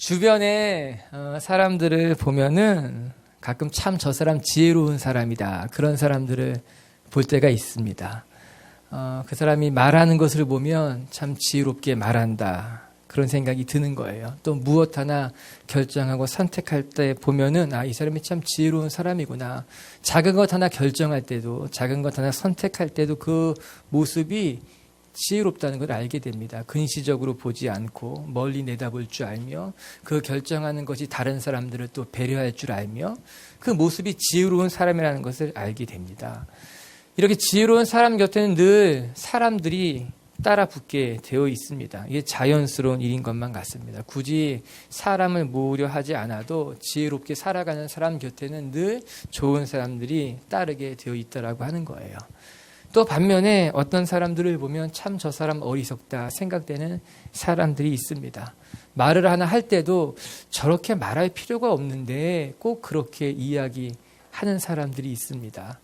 주변에 사람들을 보면은 가끔 참 저 사람 지혜로운 사람이다. 그런 사람들을 볼 때가 있습니다. 그 사람이 말하는 것을 보면 참 지혜롭게 말한다. 그런 생각이 드는 거예요. 또 무엇 하나 결정하고 선택할 때 보면은 이 사람이 참 지혜로운 사람이구나. 작은 것 하나 결정할 때도, 작은 것 하나 선택할 때도 그 모습이 지혜롭다는 걸 알게 됩니다. 근시적으로 보지 않고 멀리 내다볼 줄 알며 그 결정하는 것이 다른 사람들을 또 배려할 줄 알며 그 모습이 지혜로운 사람이라는 것을 알게 됩니다. 이렇게 지혜로운 사람 곁에는 늘 사람들이 따라 붙게 되어 있습니다. 이게 자연스러운 일인 것만 같습니다. 굳이 사람을 모으려 하지 않아도 지혜롭게 살아가는 사람 곁에는 늘 좋은 사람들이 따르게 되어 있다라고 하는 거예요. 또 반면에 어떤 사람들을 보면 참 저 사람 어리석다 생각되는 사람들이 있습니다. 말을 하나 할 때도 저렇게 말할 필요가 없는데 꼭 그렇게 이야기하는 사람들이 있습니다.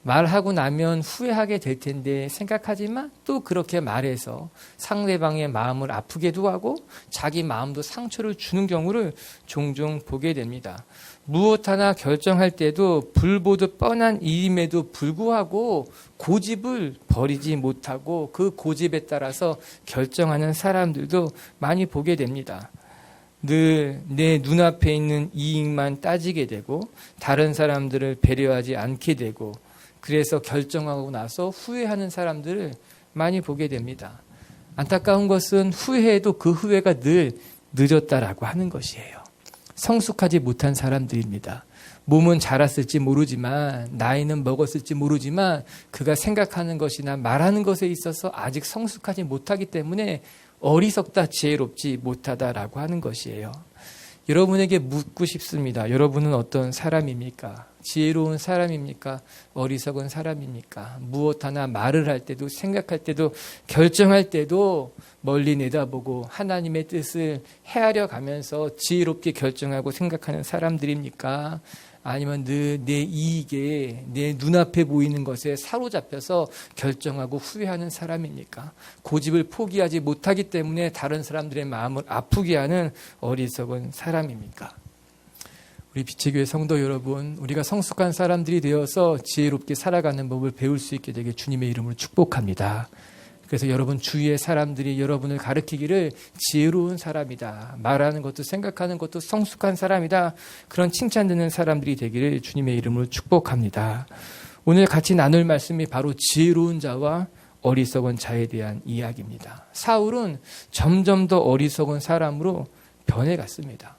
말하고 나면 후회하게 될 텐데 생각하지만 또 그렇게 말해서 상대방의 마음을 아프게도 하고 자기 마음도 상처를 주는 경우를 종종 보게 됩니다. 무엇 하나 결정할 때도 불보듯 뻔한 일임에도 불구하고 고집을 버리지 못하고 그 고집에 따라서 결정하는 사람들도 많이 보게 됩니다. 늘 내 눈앞에 있는 이익만 따지게 되고 다른 사람들을 배려하지 않게 되고 그래서 결정하고 나서 후회하는 사람들을 많이 보게 됩니다. 안타까운 것은 후회해도 그 후회가 늘 늦었다라고 하는 것이에요. 성숙하지 못한 사람들입니다. 몸은 자랐을지 모르지만 나이는 먹었을지 모르지만 그가 생각하는 것이나 말하는 것에 있어서 아직 성숙하지 못하기 때문에 어리석다 지혜롭지 못하다라고 하는 것이에요. 여러분에게 묻고 싶습니다. 여러분은 어떤 사람입니까? 지혜로운 사람입니까? 어리석은 사람입니까? 무엇 하나 말을 할 때도 생각할 때도 결정할 때도 멀리 내다보고 하나님의 뜻을 헤아려 가면서 지혜롭게 결정하고 생각하는 사람들입니까? 아니면 늘 내 이익에 내 눈앞에 보이는 것에 사로잡혀서 결정하고 후회하는 사람입니까? 고집을 포기하지 못하기 때문에 다른 사람들의 마음을 아프게 하는 어리석은 사람입니까? 우리 빛의 교회 성도 여러분, 우리가 성숙한 사람들이 되어서 지혜롭게 살아가는 법을 배울 수 있게 되게 주님의 이름으로 축복합니다. 그래서 여러분 주위의 사람들이 여러분을 가르치기를 지혜로운 사람이다. 말하는 것도 생각하는 것도 성숙한 사람이다. 그런 칭찬 듣는 사람들이 되기를 주님의 이름으로 축복합니다. 오늘 같이 나눌 말씀이 바로 지혜로운 자와 어리석은 자에 대한 이야기입니다. 사울은 점점 더 어리석은 사람으로 변해갔습니다.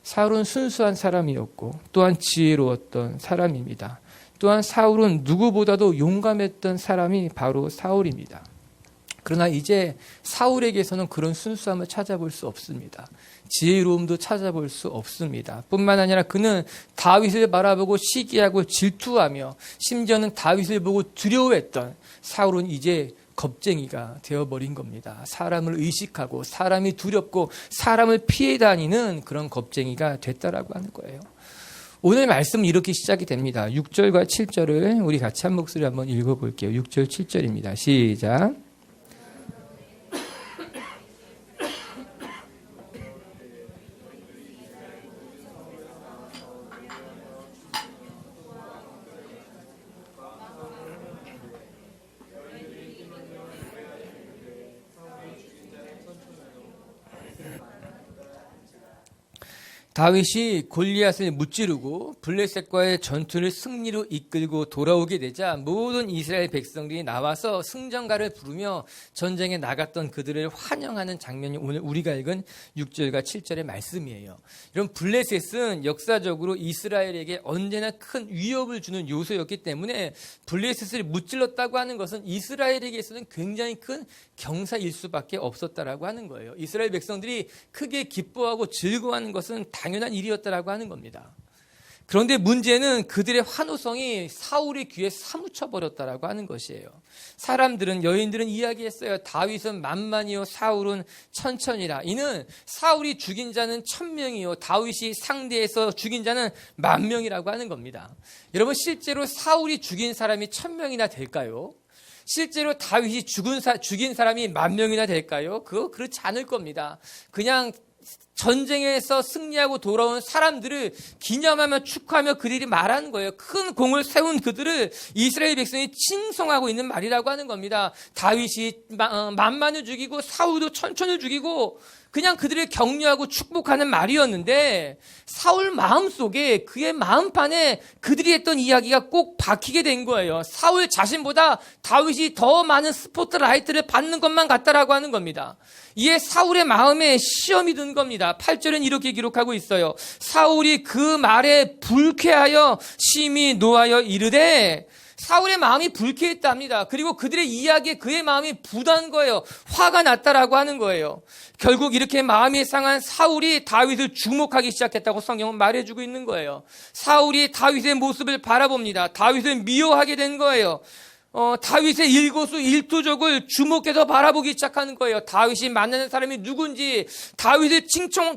사울은 순수한 사람이었고 또한 지혜로웠던 사람입니다. 또한 사울은 누구보다도 용감했던 사람이 바로 사울입니다. 그러나 이제 사울에게서는 그런 순수함을 찾아볼 수 없습니다. 지혜로움도 찾아볼 수 없습니다. 뿐만 아니라 그는 다윗을 바라보고 시기하고 질투하며 심지어는 다윗을 보고 두려워했던 사울은 이제 겁쟁이가 되어버린 겁니다. 사람을 의식하고 사람이 두렵고 사람을 피해 다니는 그런 겁쟁이가 됐다라고 하는 거예요. 오늘 말씀은 이렇게 시작이 됩니다. 6절과 7절을 우리 같이 한 목소리 한번 읽어볼게요. 6절 7절입니다. 시작. 다윗이 골리앗을 무찌르고 블레셋과의 전투를 승리로 이끌고 돌아오게 되자 모든 이스라엘 백성들이 나와서 승전가를 부르며 전쟁에 나갔던 그들을 환영하는 장면이 오늘 우리가 읽은 6절과 7절의 말씀이에요. 이런 블레셋은 역사적으로 이스라엘에게 언제나 큰 위협을 주는 요소였기 때문에 블레셋을 무찔렀다고 하는 것은 이스라엘에게서는 굉장히 큰 경사일 수밖에 없었다라고 하는 거예요. 이스라엘 백성들이 크게 기뻐하고 즐거워하는 것은 당연한 일이었다라고 하는 겁니다. 그런데 문제는 그들의 환호성이 사울의 귀에 사무쳐 버렸다라고 하는 것이에요. 사람들은 여인들은 이야기했어요. 다윗은 만만이요 사울은 천천이라. 이는 사울이 죽인 자는 1000명이요 다윗이 상대해서 죽인 자는 10,000명이라고 하는 겁니다. 여러분 실제로 사울이 죽인 사람이 1000명이나 될까요? 실제로 다윗이 죽인 사람이 10,000명이나 될까요? 그거 그렇지 않을 겁니다. 그냥 전쟁에서 승리하고 돌아온 사람들을 기념하며 축하하며 그들이 말하는 거예요. 큰 공을 세운 그들을 이스라엘 백성이 칭송하고 있는 말이라고 하는 겁니다. 다윗이 만만을 죽이고 사울도 천천을 죽이고 그냥 그들을 격려하고 축복하는 말이었는데 사울 마음속에 그의 마음판에 그들이 했던 이야기가 꼭 박히게 된 거예요. 사울 자신보다 다윗이 더 많은 스포트라이트를 받는 것만 같다라고 하는 겁니다. 이에 사울의 마음에 시험이 든 겁니다. 8절은 이렇게 기록하고 있어요. 사울이 그 말에 불쾌하여 심히 노하여 이르되, 사울의 마음이 불쾌했답니다. 그리고 그들의 이야기에 그의 마음이 부단 거예요. 화가 났다라고 하는 거예요. 결국 이렇게 마음이 상한 사울이 다윗을 주목하기 시작했다고 성경은 말해주고 있는 거예요. 사울이 다윗의 모습을 바라봅니다. 다윗을 미워하게 된 거예요. 다윗의 일거수 일투족을 주목해서 바라보기 시작하는 거예요. 다윗이 만나는 사람이 누군지, 다윗을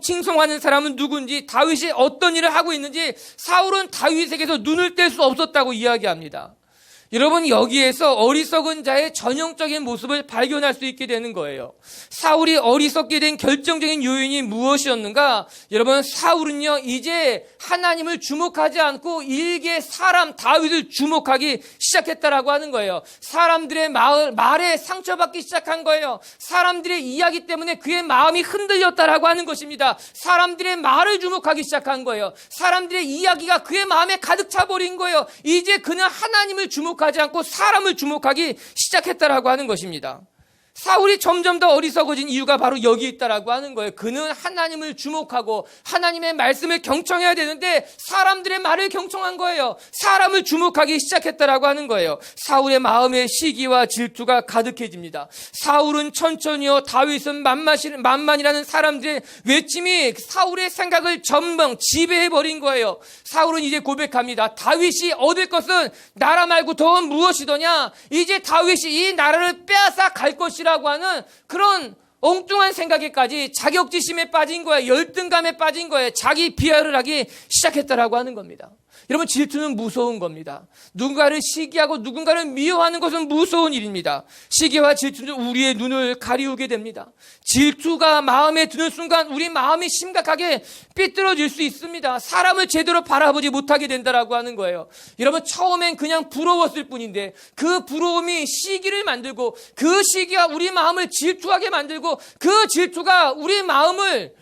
칭송하는 사람은 누군지, 다윗이 어떤 일을 하고 있는지 사울은 다윗에게서 눈을 뗄 수 없었다고 이야기합니다. 여러분, 여기에서 어리석은 자의 전형적인 모습을 발견할 수 있게 되는 거예요. 사울이 어리석게 된 결정적인 요인이 무엇이었는가? 여러분, 사울은요 이제 하나님을 주목하지 않고 일개 사람 다윗을 주목하기 시작했다라고 하는 거예요. 사람들의 말에 상처받기 시작한 거예요. 사람들의 이야기 때문에 그의 마음이 흔들렸다라고 하는 것입니다. 사람들의 말을 주목하기 시작한 거예요. 사람들의 이야기가 그의 마음에 가득 차버린 거예요. 이제 그는 하나님을 주목하지 않고 사람을 주목하기 시작했다라고 하는 것입니다. 사울이 점점 더 어리석어진 이유가 바로 여기 있다라고 하는 거예요. 그는 하나님을 주목하고 하나님의 말씀을 경청해야 되는데 사람들의 말을 경청한 거예요. 사람을 주목하기 시작했다라고 하는 거예요. 사울의 마음에 시기와 질투가 가득해집니다. 사울은 천천히요, 다윗은 만만이라는 사람들의 외침이 사울의 생각을 전방 지배해버린 거예요. 사울은 이제 고백합니다. 다윗이 얻을 것은 나라 말고 더 무엇이더냐? 이제 다윗이 이 나라를 빼앗아 갈 것이라고 하는 그런 엉뚱한 생각에까지 자격지심에 빠진 거예요. 열등감에 빠진 거예요. 자기 비하를 하기 시작했다라고 하는 겁니다. 여러분, 질투는 무서운 겁니다. 누군가를 시기하고 누군가를 미워하는 것은 무서운 일입니다. 시기와 질투는 우리의 눈을 가리우게 됩니다. 질투가 마음에 드는 순간 우리 마음이 심각하게 삐뚤어질 수 있습니다. 사람을 제대로 바라보지 못하게 된다라고 하는 거예요. 여러분, 처음엔 그냥 부러웠을 뿐인데 그 부러움이 시기를 만들고 그 시기가 우리 마음을 질투하게 만들고 그 질투가 우리 마음을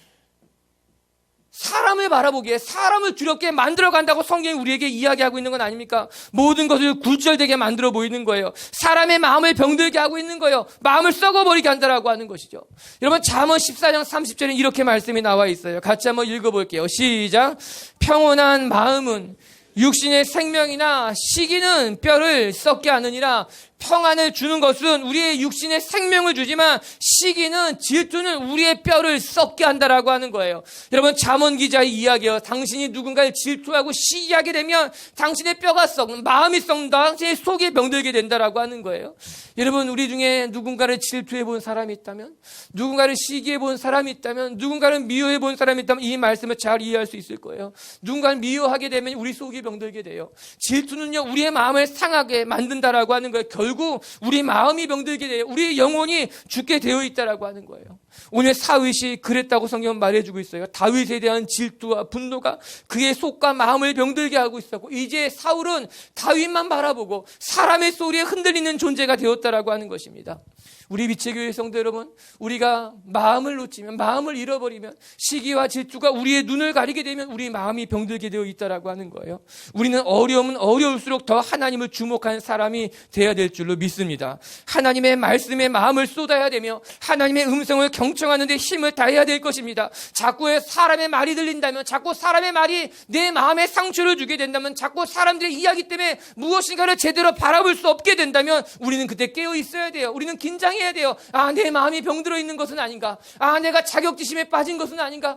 사람을 바라보기에 사람을 두렵게 만들어간다고 성경이 우리에게 이야기하고 있는 건 아닙니까? 모든 것을 굴절되게 만들어 보이는 거예요. 사람의 마음을 병들게 하고 있는 거예요. 마음을 썩어버리게 한다라고 하는 것이죠. 여러분, 잠언 14장 30절에 이렇게 말씀이 나와 있어요. 같이 한번 읽어볼게요. 시작. 평온한 마음은 육신의 생명이나 시기는 뼈를 썩게 하느니라. 평안을 주는 것은 우리의 육신의 생명을 주지만 시기는, 질투는 우리의 뼈를 썩게 한다라고 하는 거예요. 여러분, 잠언 기자의 이야기요. 당신이 누군가를 질투하고 시기하게 되면 당신의 뼈가 썩는, 마음이 썩는다. 당신의 속이 병들게 된다라고 하는 거예요. 여러분, 우리 중에 누군가를 질투해 본 사람이 있다면, 누군가를 시기해 본 사람이 있다면, 누군가를 미워해 본 사람이 있다면 이 말씀을 잘 이해할 수 있을 거예요. 누군가를 미워하게 되면 우리 속이 병들게 돼요. 질투는요, 우리의 마음을 상하게 만든다라고 하는 거예요. 결국 우리 마음이 병들게 돼요. 우리의 영혼이 죽게 되어 있다라고 하는 거예요. 오늘 다윗이 그랬다고 성경은 말해주고 있어요. 다윗에 대한 질투와 분노가 그의 속과 마음을 병들게 하고 있었고, 이제 사울은 다윗만 바라보고 사람의 소리에 흔들리는 존재가 되었다라고 하는 것입니다. 우리 미체교회 성도 여러분, 우리가 마음을 놓치면, 마음을 잃어버리면, 시기와 질투가 우리의 눈을 가리게 되면 우리 마음이 병들게 되어 있다라고 하는 거예요. 우리는 어려우면 어려울수록 더 하나님을 주목하는 사람이 되어야 될 줄로 믿습니다. 하나님의 말씀에 마음을 쏟아야 되며 하나님의 음성을 경청하는 데 힘을 다해야 될 것입니다. 자꾸 사람의 말이 들린다면, 자꾸 사람의 말이 내 마음에 상처를 주게 된다면, 자꾸 사람들의 이야기 때문에 무엇인가를 제대로 바라볼 수 없게 된다면 우리는 그때 깨어 있어야 돼요. 우리는 긴장해야 돼요. 내 마음이 병들어 있는 것은 아닌가? 내가 자격지심에 빠진 것은 아닌가?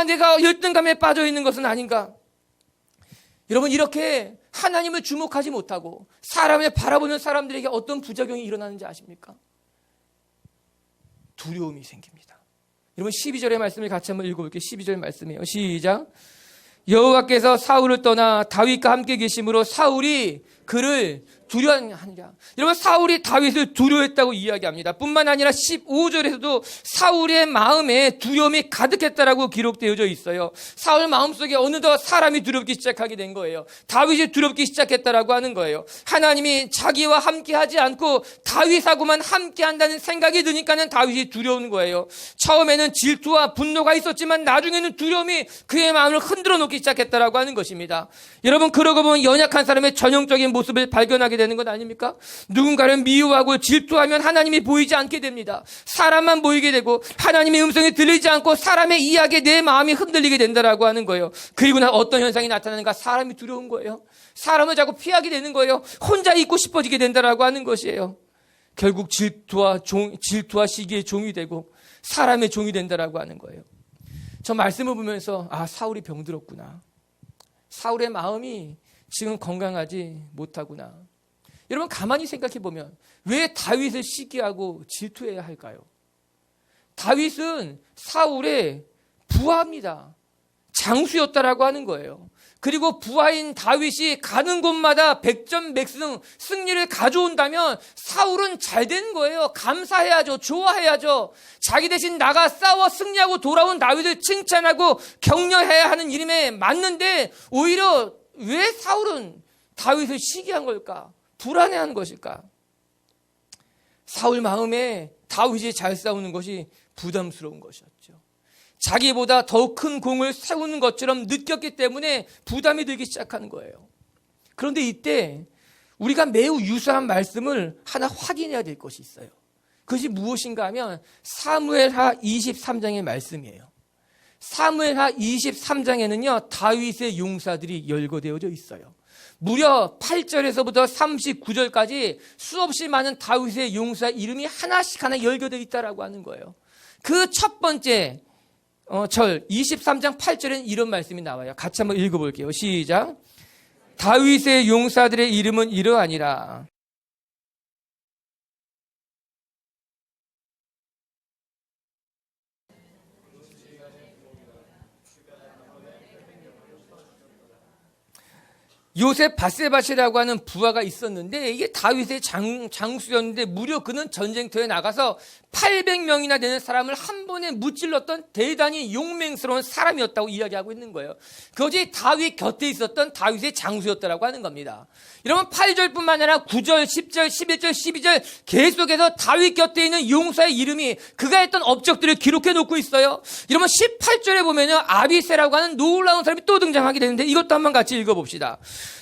내가 열등감에 빠져 있는 것은 아닌가? 여러분, 이렇게 하나님을 주목하지 못하고 사람을 바라보는 사람들에게 어떤 부작용이 일어나는지 아십니까? 두려움이 생깁니다. 여러분, 12절의 말씀을 같이 한번 읽어볼게요. 12절 말씀이에요. 시작. 여호와께서 사울을 떠나 다윗과 함께 계심으로 사울이 그를 두려워하느냐. 여러분, 사울이 다윗을 두려워했다고 이야기합니다. 뿐만 아니라 15절에서도 사울의 마음에 두려움이 가득했다라고 기록되어져 있어요. 사울 마음속에 어느덧 사람이 두렵기 시작하게 된 거예요. 다윗이 두렵기 시작했다라고 하는 거예요. 하나님이 자기와 함께하지 않고 다윗하고만 함께한다는 생각이 드니까는 다윗이 두려운 거예요. 처음에는 질투와 분노가 있었지만 나중에는 두려움이 그의 마음을 흔들어 놓기 시작했다라고 하는 것입니다. 여러분, 그러고 보면 연약한 사람의 전형적인 모습을 발견하게 되는 것 아닙니까? 누군가를 미워하고 질투하면 하나님이 보이지 않게 됩니다. 사람만 보이게 되고 하나님의 음성이 들리지 않고 사람의 이야기에 내 마음이 흔들리게 된다라고 하는 거예요. 그리고 어떤 현상이 나타나는가? 사람이 두려운 거예요. 사람을 자꾸 피하게 되는 거예요. 혼자 있고 싶어지게 된다라고 하는 것이에요. 결국 질투와 시기의 종이 되고 사람의 종이 된다라고 하는 거예요. 저 말씀을 보면서 사울이 병들었구나. 사울의 마음이 지금 건강하지 못하구나. 여러분, 가만히 생각해 보면 왜 다윗을 시기하고 질투해야 할까요? 다윗은 사울의 부하입니다. 장수였다라고 하는 거예요. 그리고 부하인 다윗이 가는 곳마다 백전백승 승리를 가져온다면 사울은 잘 된 거예요. 감사해야죠. 좋아해야죠. 자기 대신 나가 싸워 승리하고 돌아온 다윗을 칭찬하고 격려해야 하는 일임에 맞는데 오히려 왜 사울은 다윗을 시기한 걸까? 불안해하는 것일까? 사울 마음에 다윗이 잘 싸우는 것이 부담스러운 것이었죠. 자기보다 더 큰 공을 세우는 것처럼 느꼈기 때문에 부담이 들기 시작하는 거예요. 그런데 이때 우리가 매우 유사한 말씀을 하나 확인해야 될 것이 있어요. 그것이 무엇인가 하면 사무엘하 23장의 말씀이에요. 사무엘하 23장에는요, 다윗의 용사들이 열거되어져 있어요. 무려 8절에서부터 39절까지 수없이 많은 다윗의 용사 이름이 하나씩 하나 열거되어 있다라고 하는 거예요. 그 첫 번째 절 23장 8절에는 이런 말씀이 나와요. 같이 한번 읽어볼게요. 시작. 다윗의 용사들의 이름은 이러하니라. 요셉 바세바시라고 하는 부하가 있었는데 이게 다윗의 장수였는데 무려 그는 전쟁터에 나가서 800명이나 되는 사람을 한 번에 무찔렀던 대단히 용맹스러운 사람이었다고 이야기하고 있는 거예요. 그것이 다윗 곁에 있었던 다윗의 장수였다라고 하는 겁니다. 여러분, 8절뿐만 아니라 9절, 10절, 11절, 12절 계속해서 다윗 곁에 있는 용사의 이름이 그가 했던 업적들을 기록해 놓고 있어요. 여러분, 18절에 보면은 아비새라고 하는 놀라운 사람이 또 등장하게 되는데 이것도 한번 같이 읽어봅시다.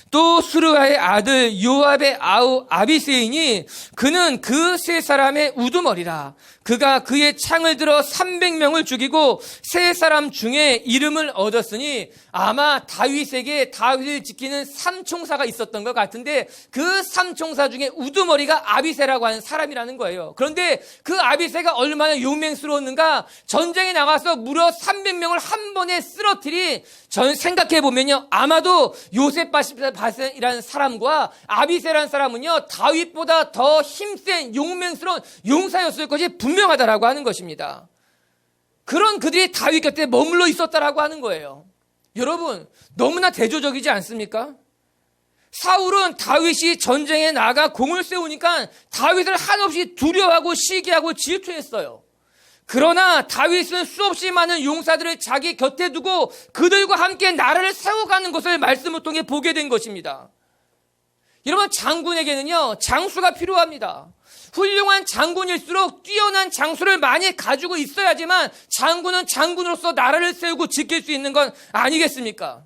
또 수르야의 아들 요압의 아우 아비새이니 그는 그 세 사람의 우두머리라. 그가 그의 창을 들어 300명을 죽이고 세 사람 중에 이름을 얻었으니 아마 다윗에게 다윗을 지키는 삼총사가 있었던 것 같은데 그 삼총사 중에 우두머리가 아비새라고 하는 사람이라는 거예요. 그런데 그 아비새가 얼마나 용맹스러웠는가? 전쟁에 나가서 무려 300명을 한 번에 쓰러뜨리 전 생각해 보면요, 아마도 요셉 바세라는 사람과 아비새라는 사람은요 다윗보다 더 힘센 용맹스러운 용사였을 것이 분명하다라고 하는 것입니다. 그런 그들이 다윗 곁에 머물러 있었다라고 하는 거예요. 여러분, 너무나 대조적이지 않습니까? 사울은 다윗이 전쟁에 나가 공을 세우니까 다윗을 한없이 두려워하고 시기하고 질투했어요. 그러나 다윗은 수없이 많은 용사들을 자기 곁에 두고 그들과 함께 나라를 세워가는 것을 말씀을 통해 보게 된 것입니다. 여러분, 장군에게는요 장수가 필요합니다. 훌륭한 장군일수록 뛰어난 장수를 많이 가지고 있어야지만 장군은 장군으로서 나라를 세우고 지킬 수 있는 건 아니겠습니까?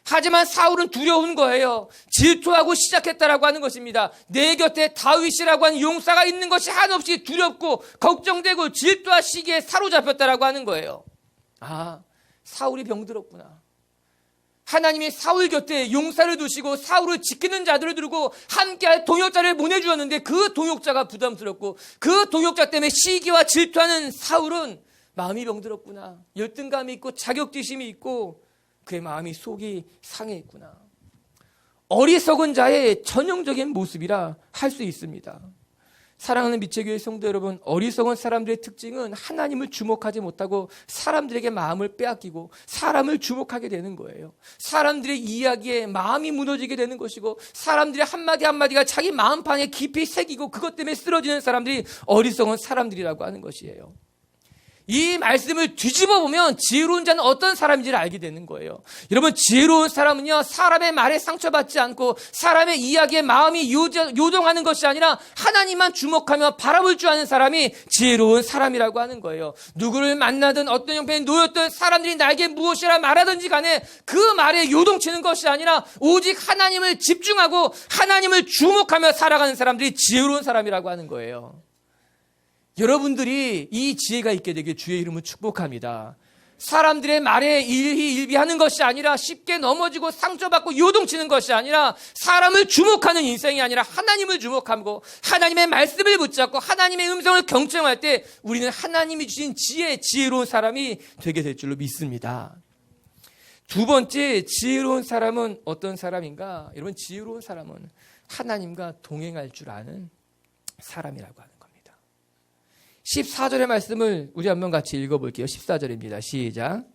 하지만 사울은 두려운 거예요. 질투하고 시작했다라고 하는 것입니다. 내 곁에 다윗이라고 하는 용사가 있는 것이 한없이 두렵고 걱정되고 질투와 시기에 사로잡혔다라고 하는 거예요. 사울이 병들었구나. 하나님이 사울 곁에 용사를 두시고 사울을 지키는 자들을 두고 함께할 동역자를 보내주었는데 그 동역자가 부담스럽고 그 동역자 때문에 시기와 질투하는 사울은 마음이 병들었구나. 열등감이 있고 자격지심이 있고 그의 마음이 속이 상해있구나. 어리석은 자의 전형적인 모습이라 할 수 있습니다. 사랑하는 미체교회 성도 여러분, 어리석은 사람들의 특징은 하나님을 주목하지 못하고 사람들에게 마음을 빼앗기고 사람을 주목하게 되는 거예요. 사람들의 이야기에 마음이 무너지게 되는 것이고 사람들의 한마디 한마디가 자기 마음판에 깊이 새기고 그것 때문에 쓰러지는 사람들이 어리석은 사람들이라고 하는 것이에요. 이 말씀을 뒤집어 보면 지혜로운 자는 어떤 사람인지를 알게 되는 거예요. 여러분, 지혜로운 사람은요, 사람의 말에 상처받지 않고 사람의 이야기에 마음이 요동하는 것이 아니라 하나님만 주목하며 바라볼 줄 아는 사람이 지혜로운 사람이라고 하는 거예요. 누구를 만나든 어떤 형편에 놓였든 사람들이 나에게 무엇이라 말하든지 간에 그 말에 요동치는 것이 아니라 오직 하나님을 집중하고 하나님을 주목하며 살아가는 사람들이 지혜로운 사람이라고 하는 거예요. 여러분들이 이 지혜가 있게 되길 주의 이름으로 축복합니다. 사람들의 말에 일희일비하는 것이 아니라 쉽게 넘어지고 상처받고 요동치는 것이 아니라 사람을 주목하는 인생이 아니라 하나님을 주목하고 하나님의 말씀을 붙잡고 하나님의 음성을 경청할 때 우리는 하나님이 주신 지혜로운 사람이 되게 될 줄로 믿습니다. 두 번째, 지혜로운 사람은 어떤 사람인가? 여러분, 지혜로운 사람은 하나님과 동행할 줄 아는 사람이라고 하는 14절의 말씀을 우리 한번 같이 읽어볼게요. 14절입니다. 시작.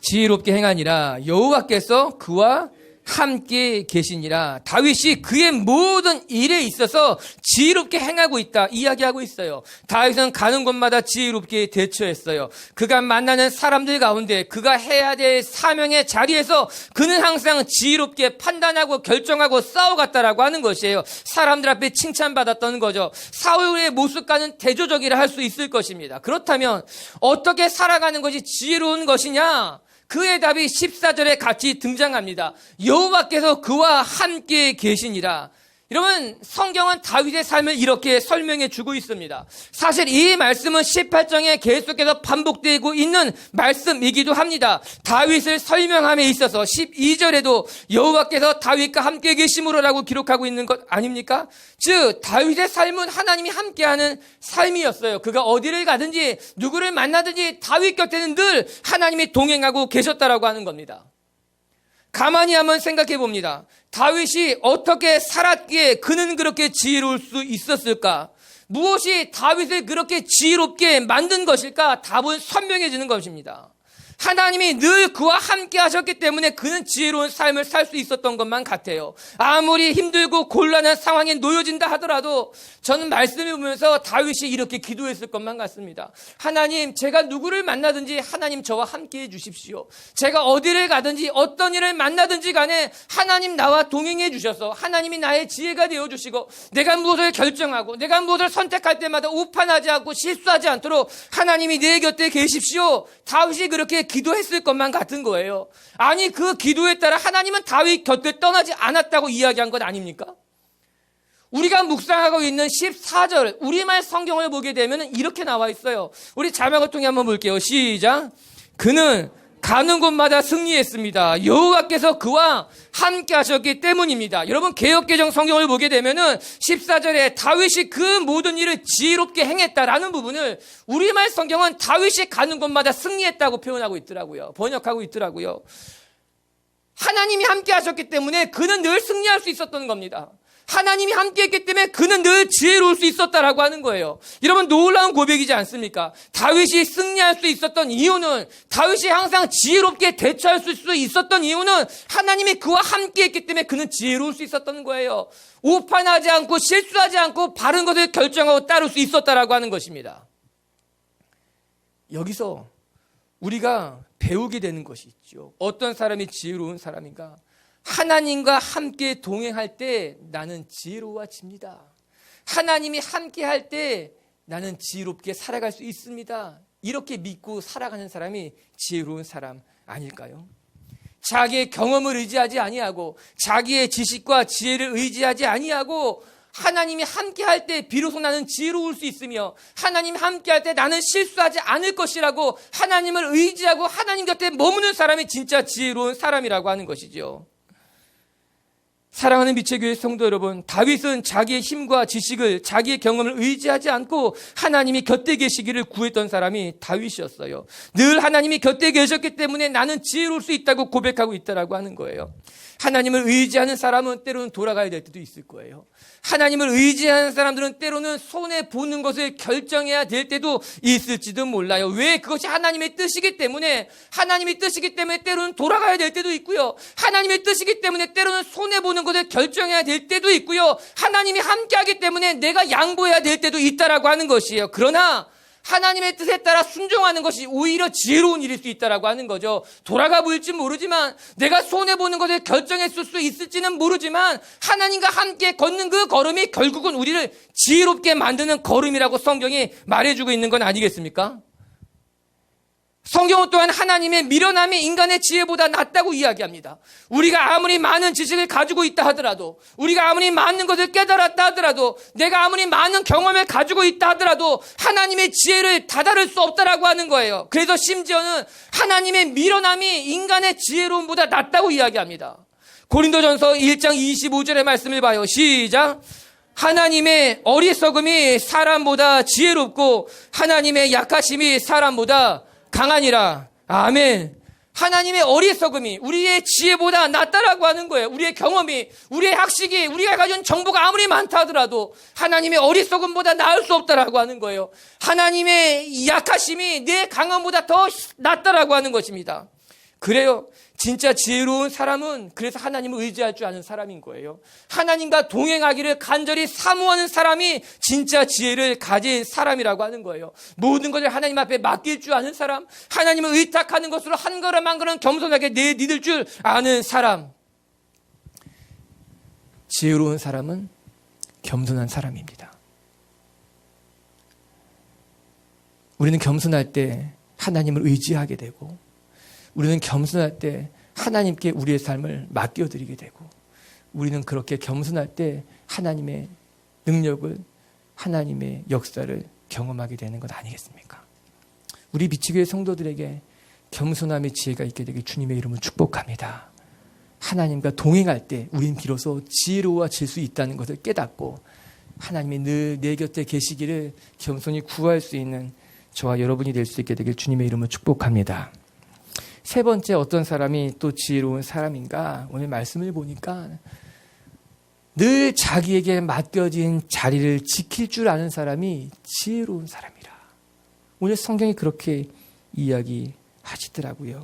지혜롭게 행하니라 여호와께서 그와 함께 계시니라. 다윗이 그의 모든 일에 있어서 지혜롭게 행하고 있다 이야기하고 있어요. 다윗은 가는 곳마다 지혜롭게 대처했어요. 그가 만나는 사람들 가운데 그가 해야 될 사명의 자리에서 그는 항상 지혜롭게 판단하고 결정하고 싸워갔다라고 하는 것이에요. 사람들 앞에 칭찬받았던 거죠. 사울의 모습과는 대조적이라 할 수 있을 것입니다. 그렇다면 어떻게 살아가는 것이 지혜로운 것이냐? 그의 답이 14절에 같이 등장합니다. 여호와께서 그와 함께 계시니라. 여러분, 성경은 다윗의 삶을 이렇게 설명해 주고 있습니다. 사실 이 말씀은 18장에 계속해서 반복되고 있는 말씀이기도 합니다. 다윗을 설명함에 있어서 12절에도 여호와께서 다윗과 함께 계심으로라고 기록하고 있는 것 아닙니까? 즉, 다윗의 삶은 하나님이 함께하는 삶이었어요. 그가 어디를 가든지 누구를 만나든지 다윗 곁에는 늘 하나님이 동행하고 계셨다라고 하는 겁니다. 가만히 한번 생각해 봅니다. 다윗이 어떻게 살았기에 그는 그렇게 지혜로울 수 있었을까? 무엇이 다윗을 그렇게 지혜롭게 만든 것일까? 답은 선명해지는 것입니다. 하나님이 늘 그와 함께 하셨기 때문에 그는 지혜로운 삶을 살 수 있었던 것만 같아요. 아무리 힘들고 곤란한 상황에 놓여진다 하더라도 저는 말씀을 보면서 다윗이 이렇게 기도했을 것만 같습니다. 하나님, 제가 누구를 만나든지 하나님 저와 함께 해 주십시오. 제가 어디를 가든지 어떤 일을 만나든지 간에 하나님 나와 동행해 주셔서 하나님이 나의 지혜가 되어주시고 내가 무엇을 결정하고 내가 무엇을 선택할 때마다 오판하지 않고 실수하지 않도록 하나님이 내 곁에 계십시오. 다윗이 그렇게 기도했을 것만 같은 거예요. 아니, 그 기도에 따라 하나님은 다윗 곁에 떠나지 않았다고 이야기한 것 아닙니까? 우리가 묵상하고 있는 14절 우리말 성경을 보게 되면 이렇게 나와 있어요. 우리 자막을 통해 한번 볼게요. 시작. 그는 가는 곳마다 승리했습니다. 여호와께서 그와 함께 하셨기 때문입니다. 여러분, 개역개정 성경을 보게 되면은 14절에 다윗이 그 모든 일을 지혜롭게 행했다라는 부분을 우리말 성경은 다윗이 가는 곳마다 승리했다고 표현하고 있더라고요. 번역하고 있더라고요. 하나님이 함께 하셨기 때문에 그는 늘 승리할 수 있었던 겁니다. 하나님이 함께했기 때문에 그는 늘 지혜로울 수 있었다라고 하는 거예요. 여러분, 놀라운 고백이지 않습니까? 다윗이 승리할 수 있었던 이유는, 다윗이 항상 지혜롭게 대처할 수 있었던 이유는 하나님이 그와 함께했기 때문에 그는 지혜로울 수 있었던 거예요. 오판하지 않고 실수하지 않고 바른 것을 결정하고 따를 수 있었다라고 하는 것입니다. 여기서 우리가 배우게 되는 것이 있죠. 어떤 사람이 지혜로운 사람인가? 하나님과 함께 동행할 때 나는 지혜로워집니다. 하나님이 함께 할 때 나는 지혜롭게 살아갈 수 있습니다. 이렇게 믿고 살아가는 사람이 지혜로운 사람 아닐까요? 자기의 경험을 의지하지 아니하고 자기의 지식과 지혜를 의지하지 아니하고 하나님이 함께 할 때 비로소 나는 지혜로울 수 있으며 하나님이 함께 할 때 나는 실수하지 않을 것이라고 하나님을 의지하고 하나님 곁에 머무는 사람이 진짜 지혜로운 사람이라고 하는 것이죠. 사랑하는 미체교회 성도 여러분, 다윗은 자기의 힘과 지식을, 자기의 경험을 의지하지 않고 하나님이 곁에 계시기를 구했던 사람이 다윗이었어요. 늘 하나님이 곁에 계셨기 때문에 나는 지혜로울 수 있다고 고백하고 있다라고 하는 거예요. 하나님을 의지하는 사람은 때로는 돌아가야 될 때도 있을 거예요. 하나님을 의지하는 사람들은 때로는 손해보는 것을 결정해야 될 때도 있을지도 몰라요. 왜? 그것이 하나님의 뜻이기 때문에, 하나님의 뜻이기 때문에 때로는 돌아가야 될 때도 있고요. 하나님의 뜻이기 때문에 때로는 손해보는 것을 결정해야 될 때도 있고요. 하나님이 함께하기 때문에 내가 양보해야 될 때도 있다라고 하는 것이에요. 그러나 하나님의 뜻에 따라 순종하는 것이 오히려 지혜로운 일일 수 있다라고 하는 거죠. 돌아가 보일지 모르지만, 내가 손해보는 것을 결정했을 수 있을지는 모르지만, 하나님과 함께 걷는 그 걸음이 결국은 우리를 지혜롭게 만드는 걸음이라고 성경이 말해주고 있는 건 아니겠습니까? 성경은 또한 하나님의 미련함이 인간의 지혜보다 낫다고 이야기합니다. 우리가 아무리 많은 지식을 가지고 있다 하더라도, 우리가 아무리 많은 것을 깨달았다 하더라도, 내가 아무리 많은 경험을 가지고 있다 하더라도 하나님의 지혜를 다다를 수 없다라고 하는 거예요. 그래서 심지어는 하나님의 미련함이 인간의 지혜로움보다 낫다고 이야기합니다. 고린도전서 1장 25절의 말씀을 봐요. 시작. 하나님의 어리석음이 사람보다 지혜롭고 하나님의 약하심이 사람보다 강하니라. 아멘. 하나님의 어리석음이 우리의 지혜보다 낫다라고 하는 거예요. 우리의 경험이, 우리의 학식이, 우리가 가진 정보가 아무리 많다 하더라도 하나님의 어리석음보다 나을 수 없다라고 하는 거예요. 하나님의 약하심이 내 강함보다 더 낫다라고 하는 것입니다. 그래요. 진짜 지혜로운 사람은 그래서 하나님을 의지할 줄 아는 사람인 거예요. 하나님과 동행하기를 간절히 사모하는 사람이 진짜 지혜를 가진 사람이라고 하는 거예요. 모든 것을 하나님 앞에 맡길 줄 아는 사람, 하나님을 의탁하는 것으로 한 걸음 한 걸음 겸손하게 내디딜 줄 아는 사람. 지혜로운 사람은 겸손한 사람입니다. 우리는 겸손할 때 하나님을 의지하게 되고, 우리는 겸손할 때 하나님께 우리의 삶을 맡겨드리게 되고, 우리는 그렇게 겸손할 때 하나님의 능력을, 하나님의 역사를 경험하게 되는 것 아니겠습니까? 우리 미치교회 성도들에게 겸손함의 지혜가 있게 되길 주님의 이름으로 축복합니다. 하나님과 동행할 때 우린 비로소 지혜로워질 수 있다는 것을 깨닫고, 하나님이 늘 내 곁에 계시기를 겸손히 구할 수 있는 저와 여러분이 될 수 있게 되길 주님의 이름으로 축복합니다. 세 번째, 어떤 사람이 또 지혜로운 사람인가? 오늘 말씀을 보니까 늘 자기에게 맡겨진 자리를 지킬 줄 아는 사람이 지혜로운 사람이라. 오늘 성경이 그렇게 이야기하시더라고요.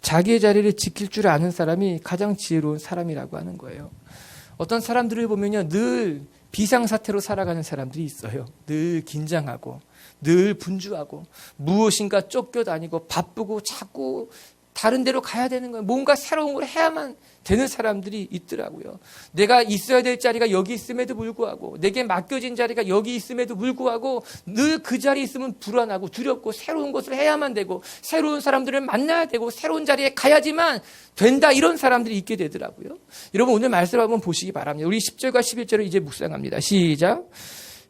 자기의 자리를 지킬 줄 아는 사람이 가장 지혜로운 사람이라고 하는 거예요. 어떤 사람들을 보면요, 늘 비상사태로 살아가는 사람들이 있어요. 늘 긴장하고, 늘 분주하고, 무엇인가 쫓겨다니고 바쁘고 자꾸 다른 데로 가야 되는 거예요. 뭔가 새로운 걸 해야만 되는 사람들이 있더라고요. 내가 있어야 될 자리가 여기 있음에도 불구하고, 내게 맡겨진 자리가 여기 있음에도 불구하고 늘 그 자리에 있으면 불안하고 두렵고 새로운 것을 해야만 되고, 새로운 사람들을 만나야 되고, 새로운 자리에 가야지만 된다, 이런 사람들이 있게 되더라고요. 여러분, 오늘 말씀을 한번 보시기 바랍니다. 우리 10절과 11절을 이제 묵상합니다. 시작.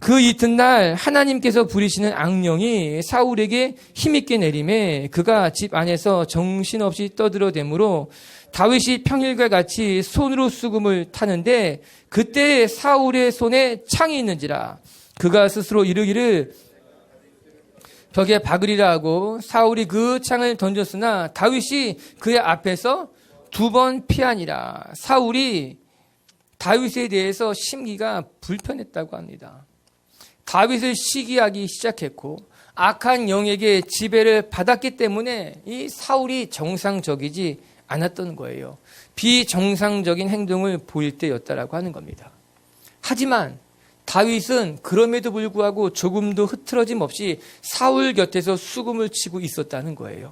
그 이튿날 하나님께서 부리시는 악령이 사울에게 힘있게 내림에 그가 집 안에서 정신없이 떠들어대므로 다윗이 평일과 같이 손으로 수금을 타는데 그때 사울의 손에 창이 있는지라. 그가 스스로 이르기를 벽에 박으리라 하고 사울이 그 창을 던졌으나 다윗이 그의 앞에서 2번 피하니라. 사울이 다윗에 대해서 심기가 불편했다고 합니다. 다윗을 시기하기 시작했고 악한 영에게 지배를 받았기 때문에 이 사울이 정상적이지 않았던 거예요. 비정상적인 행동을 보일 때였다라고 하는 겁니다. 하지만 다윗은 그럼에도 불구하고 조금도 흐트러짐 없이 사울 곁에서 수금을 치고 있었다는 거예요.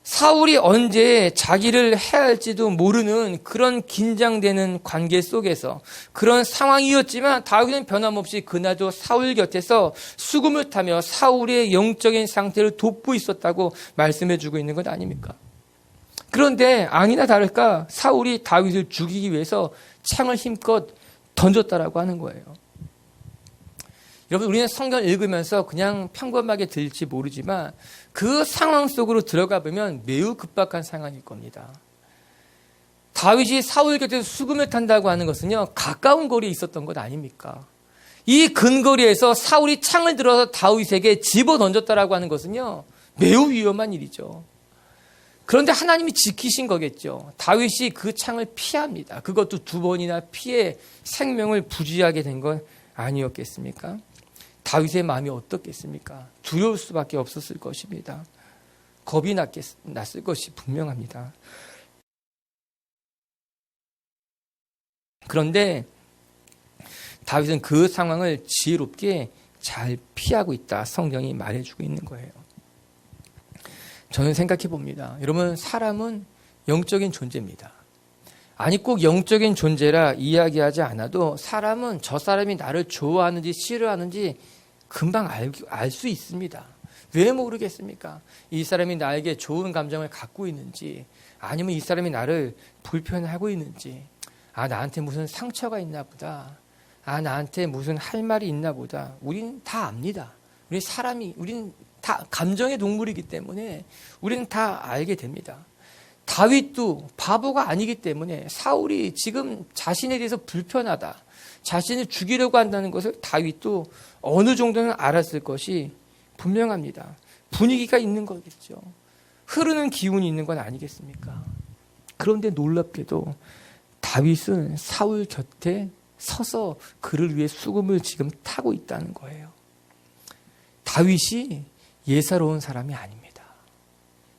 사울이 언제 자기를 해야 할지도 모르는 그런 긴장되는 관계 속에서 그런 상황이었지만 다윗은 변함없이 그날도 사울 곁에서 수금을 타며 사울의 영적인 상태를 돕고 있었다고 말씀해 주고 있는 것 아닙니까? 그런데 아니나 다를까 사울이 다윗을 죽이기 위해서 창을 힘껏 던졌다라고 하는 거예요. 여러분, 우리는 성경을 읽으면서 그냥 평범하게 들릴지 모르지만 그 상황 속으로 들어가 보면 매우 급박한 상황일 겁니다. 다윗이 사울 곁에서 수금을 탄다고 하는 것은요, 가까운 거리에 있었던 것 아닙니까? 이 근거리에서 사울이 창을 들어서 다윗에게 집어 던졌다라고 하는 것은요, 매우 위험한 일이죠. 그런데 하나님이 지키신 거겠죠. 다윗이 그 창을 피합니다. 그것도 2번이나 피해 생명을 부지하게 된 건 아니었겠습니까? 다윗의 마음이 어떻겠습니까? 두려울 수밖에 없었을 것입니다. 겁이 났을 것이 분명합니다. 그런데 다윗은 그 상황을 지혜롭게 잘 피하고 있다. 성경이 말해주고 있는 거예요. 저는 생각해 봅니다. 여러분, 사람은 영적인 존재입니다. 아니, 꼭 영적인 존재라 이야기하지 않아도 사람은 저 사람이 나를 좋아하는지 싫어하는지 금방 알 수 있습니다. 왜 모르겠습니까? 이 사람이 나에게 좋은 감정을 갖고 있는지, 아니면 이 사람이 나를 불편하고 있는지, 나한테 무슨 상처가 있나 보다, 나한테 무슨 할 말이 있나 보다. 우린 다 압니다. 우린 다 감정의 동물이기 때문에 우리는 다 알게 됩니다. 다윗도 바보가 아니기 때문에 사울이 지금 자신에 대해서 불편하다, 자신을 죽이려고 한다는 것을 다윗도 어느 정도는 알았을 것이 분명합니다. 분위기가 있는 거겠죠. 흐르는 기운이 있는 건 아니겠습니까? 그런데 놀랍게도 다윗은 사울 곁에 서서 그를 위해 수금을 지금 타고 있다는 거예요. 다윗이 예사로운 사람이 아닙니다.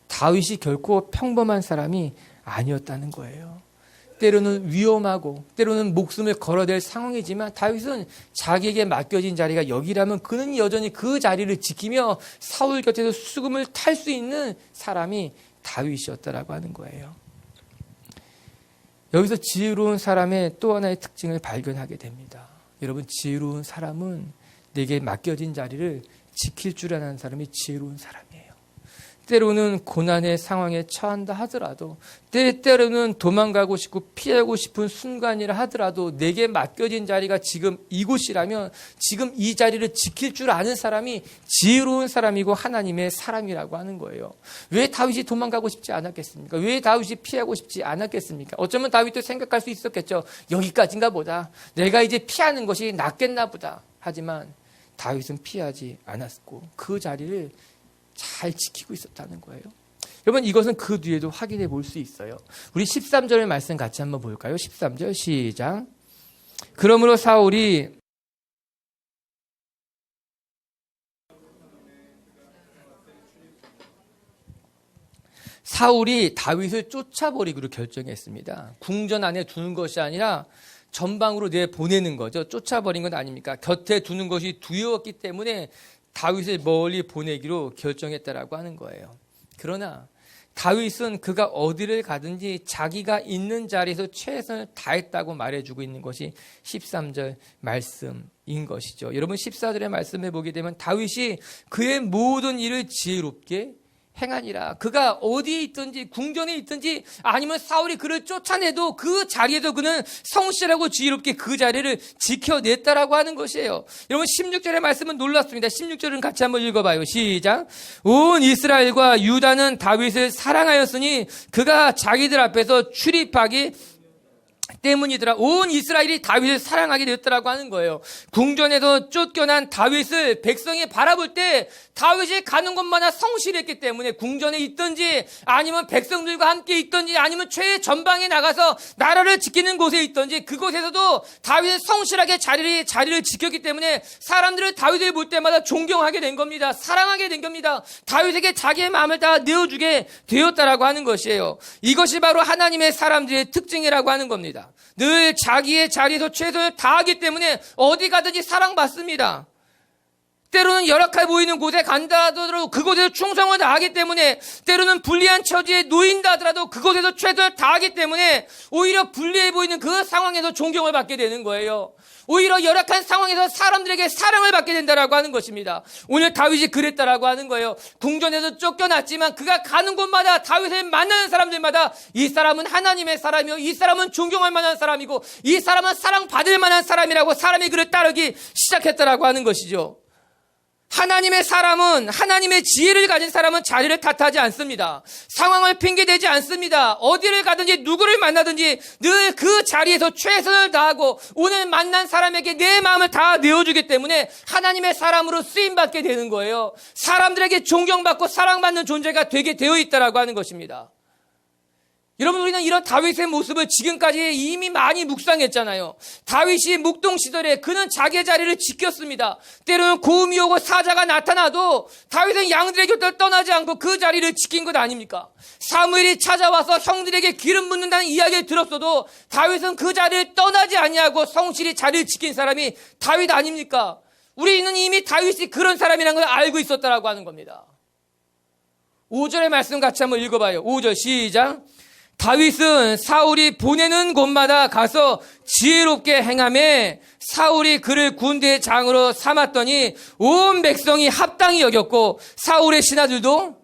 다윗이 결코 평범한 사람이 아니었다는 거예요. 때로는 위험하고 때로는 목숨을 걸어야 될 상황이지만 다윗은 자기에게 맡겨진 자리가 여기라면 그는 여전히 그 자리를 지키며 사울 곁에서 수금을 탈 수 있는 사람이 다윗이었다라고 하는 거예요. 여기서 지혜로운 사람의 또 하나의 특징을 발견하게 됩니다. 여러분, 지혜로운 사람은 내게 맡겨진 자리를 지킬 줄 아는 사람이 지혜로운 사람이에요. 때로는 고난의 상황에 처한다 하더라도, 때로는 도망가고 싶고 피하고 싶은 순간이라 하더라도 내게 맡겨진 자리가 지금 이곳이라면 지금 이 자리를 지킬 줄 아는 사람이 지혜로운 사람이고 하나님의 사람이라고 하는 거예요. 왜 다윗이 도망가고 싶지 않았겠습니까? 왜 다윗이 피하고 싶지 않았겠습니까? 어쩌면 다윗도 생각할 수 있었겠죠. 여기까지인가 보다. 내가 이제 피하는 것이 낫겠나 보다. 하지만 다윗은 피하지 않았고 그 자리를 잘 지키고 있었다는 거예요. 여러분, 이것은 그 뒤에도 확인해 볼 수 있어요. 우리 13절의 말씀 같이 한번 볼까요? 13절 시작. 그러므로 사울이 다윗을 쫓아버리기로 결정했습니다. 궁전 안에 두는 것이 아니라 전방으로 내보내는 거죠. 쫓아버린 건 아닙니까? 곁에 두는 것이 두려웠기 때문에 다윗을 멀리 보내기로 결정했다라고 하는 거예요. 그러나 다윗은 그가 어디를 가든지 자기가 있는 자리에서 최선을 다했다고 말해주고 있는 것이 13절 말씀인 것이죠. 여러분, 14절의 말씀을 보게 되면 다윗이 그의 모든 일을 지혜롭게 행하니라. 그가 어디에 있든지 궁전에 있든지 아니면 사울이 그를 쫓아내도 그 자리에도 그는 성실하고 지혜롭게 그 자리를 지켜냈다라고 하는 것이에요. 여러분, 16절의 말씀은 놀랍습니다. 16절은 같이 한번 읽어봐요. 시작. 온 이스라엘과 유다는 다윗을 사랑하였으니 그가 자기들 앞에서 출입하기 때문이더라. 온 이스라엘이 다윗을 사랑하게 되었다라고 하는 거예요. 궁전에서 쫓겨난 다윗을 백성이 바라볼 때 다윗이 가는 곳마다 성실했기 때문에 궁전에 있든지 아니면 백성들과 함께 있든지 아니면 최전방에 나가서 나라를 지키는 곳에 있든지 그곳에서도 다윗은 성실하게 자리를 지켰기 때문에 사람들은 다윗을 볼 때마다 존경하게 된 겁니다. 사랑하게 된 겁니다. 다윗에게 자기의 마음을 다 내어주게 되었다라고 하는 것이에요. 이것이 바로 하나님의 사람들의 특징이라고 하는 겁니다. 늘 자기의 자리에서 최선을 다하기 때문에 어디 가든지 사랑받습니다. 때로는 열악해 보이는 곳에 간다 하더라도 그곳에서 충성을 다하기 때문에, 때로는 불리한 처지에 놓인다 하더라도 그곳에서 최선을 다하기 때문에 오히려 불리해 보이는 그 상황에서 존경을 받게 되는 거예요. 오히려 열악한 상황에서 사람들에게 사랑을 받게 된다라고 하는 것입니다. 오늘 다윗이 그랬다라고 하는 거예요. 궁전에서 쫓겨났지만 그가 가는 곳마다 다윗을 만나는 사람들마다 이 사람은 하나님의 사람이요, 이 사람은 존경할 만한 사람이고 이 사람은 사랑받을 만한 사람이라고 사람이 그를 따르기 시작했다라고 하는 것이죠. 하나님의 사람은, 하나님의 지혜를 가진 사람은 자리를 탓하지 않습니다. 상황을 핑계대지 않습니다. 어디를 가든지 누구를 만나든지 늘 그 자리에서 최선을 다하고 오늘 만난 사람에게 내 마음을 다 내어주기 때문에 하나님의 사람으로 쓰임받게 되는 거예요. 사람들에게 존경받고 사랑받는 존재가 되게 되어 있다라고 하는 것입니다. 여러분, 우리는 이런 다윗의 모습을 지금까지 이미 많이 묵상했잖아요. 다윗이 묵동 시절에 그는 자기의 자리를 지켰습니다. 때로는 고음이 오고 사자가 나타나도 다윗은 양들의 곁을 떠나지 않고 그 자리를 지킨 것 아닙니까? 사무엘이 찾아와서 형들에게 기름 붓는다는 이야기를 들었어도 다윗은 그 자리를 떠나지 아니하고 성실히 자리를 지킨 사람이 다윗 아닙니까? 우리는 이미 다윗이 그런 사람이라는 걸 알고 있었다라고 하는 겁니다. 5절의 말씀 같이 한번 읽어봐요. 5절 시작. 다윗은 사울이 보내는 곳마다 가서 지혜롭게 행하며 사울이 그를 군대의 장으로 삼았더니 온 백성이 합당히 여겼고 사울의 신하들도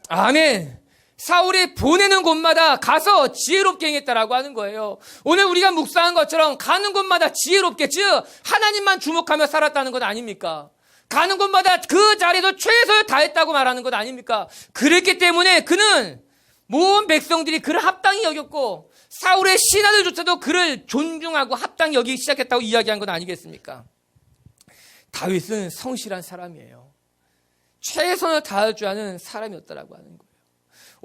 아멘. 사울이 보내는 곳마다 가서 지혜롭게 행했다라고 하는 거예요. 오늘 우리가 묵상한 것처럼 가는 곳마다 지혜롭게, 즉 하나님만 주목하며 살았다는 것 아닙니까? 가는 곳마다 그 자리에서 최선을 다했다고 말하는 것 아닙니까? 그랬기 때문에 그는 모든 백성들이 그를 합당히 여겼고 사울의 신하들조차도 그를 존중하고 합당히 여기기 시작했다고 이야기한 건 아니겠습니까? 다윗은 성실한 사람이에요. 최선을 다할 줄 아는 사람이었다라고 하는 거예요.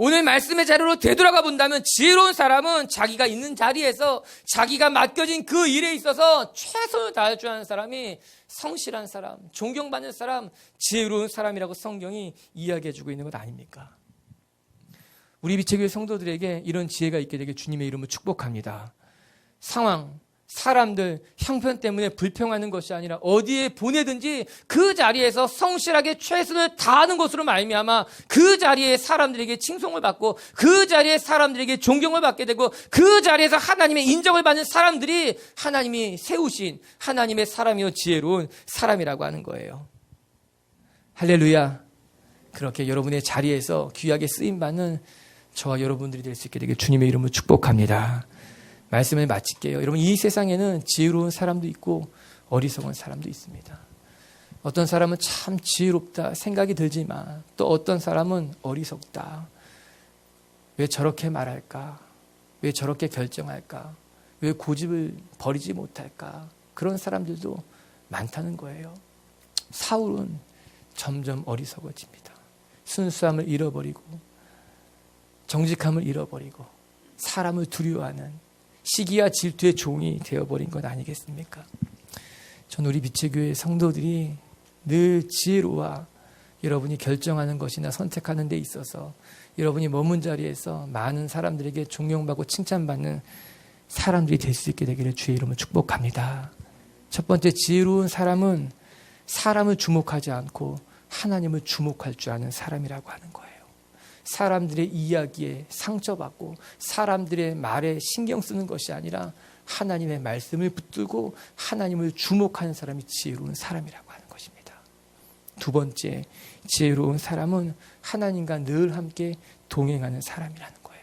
오늘 말씀의 자료로 되돌아가 본다면 지혜로운 사람은 자기가 있는 자리에서 자기가 맡겨진 그 일에 있어서 최선을 다할 줄 아는 사람이 성실한 사람, 존경받는 사람, 지혜로운 사람이라고 성경이 이야기해주고 있는 것 아닙니까? 우리 빛의 교회 성도들에게 이런 지혜가 있게 되길 주님의 이름으로 축복합니다. 상황, 사람들, 형편 때문에 불평하는 것이 아니라 어디에 보내든지 그 자리에서 성실하게 최선을 다하는 것으로 말미암아 그 자리에 사람들에게 칭송을 받고 그 자리에 사람들에게 존경을 받게 되고 그 자리에서 하나님의 인정을 받는 사람들이 하나님이 세우신 하나님의 사람이요 지혜로운 사람이라고 하는 거예요. 할렐루야. 그렇게 여러분의 자리에서 귀하게 쓰임받는 저와 여러분들이 될 수 있게 되길 주님의 이름으로 축복합니다. 말씀을 마칠게요. 여러분, 이 세상에는 지혜로운 사람도 있고 어리석은 사람도 있습니다. 어떤 사람은 참 지혜롭다 생각이 들지만 또 어떤 사람은 어리석다. 왜 저렇게 말할까? 왜 저렇게 결정할까? 왜 고집을 버리지 못할까? 그런 사람들도 많다는 거예요. 사울은 점점 어리석어집니다. 순수함을 잃어버리고 정직함을 잃어버리고 사람을 두려워하는 시기와 질투의 종이 되어버린 것 아니겠습니까? 전 우리 빛의 교회 성도들이 늘 지혜로워 여러분이 결정하는 것이나 선택하는 데 있어서 여러분이 머문 자리에서 많은 사람들에게 존경받고 칭찬받는 사람들이 될 수 있게 되기를 주의 이름으로 축복합니다. 첫 번째, 지혜로운 사람은 사람을 주목하지 않고 하나님을 주목할 줄 아는 사람이라고 하는 거예요. 사람들의 이야기에 상처받고 사람들의 말에 신경 쓰는 것이 아니라 하나님의 말씀을 붙들고 하나님을 주목하는 사람이 지혜로운 사람이라고 하는 것입니다. 두 번째, 지혜로운 사람은 하나님과 늘 함께 동행하는 사람이라는 거예요.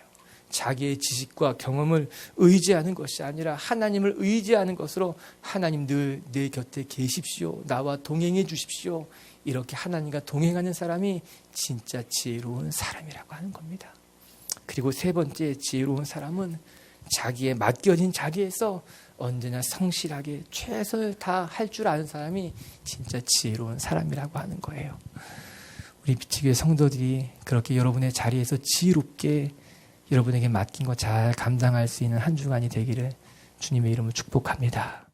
자기의 지식과 경험을 의지하는 것이 아니라 하나님을 의지하는 것으로 하나님 늘 내 곁에 계십시오. 나와 동행해 주십시오. 이렇게 하나님과 동행하는 사람이 진짜 지혜로운 사람이라고 하는 겁니다. 그리고 세 번째, 지혜로운 사람은 자기의 맡겨진 자리에서 언제나 성실하게 최선을 다할 줄 아는 사람이 진짜 지혜로운 사람이라고 하는 거예요. 우리 빛의 교회 성도들이 그렇게 여러분의 자리에서 지혜롭게 여러분에게 맡긴 거 잘 감당할 수 있는 한 주간이 되기를 주님의 이름으로 축복합니다.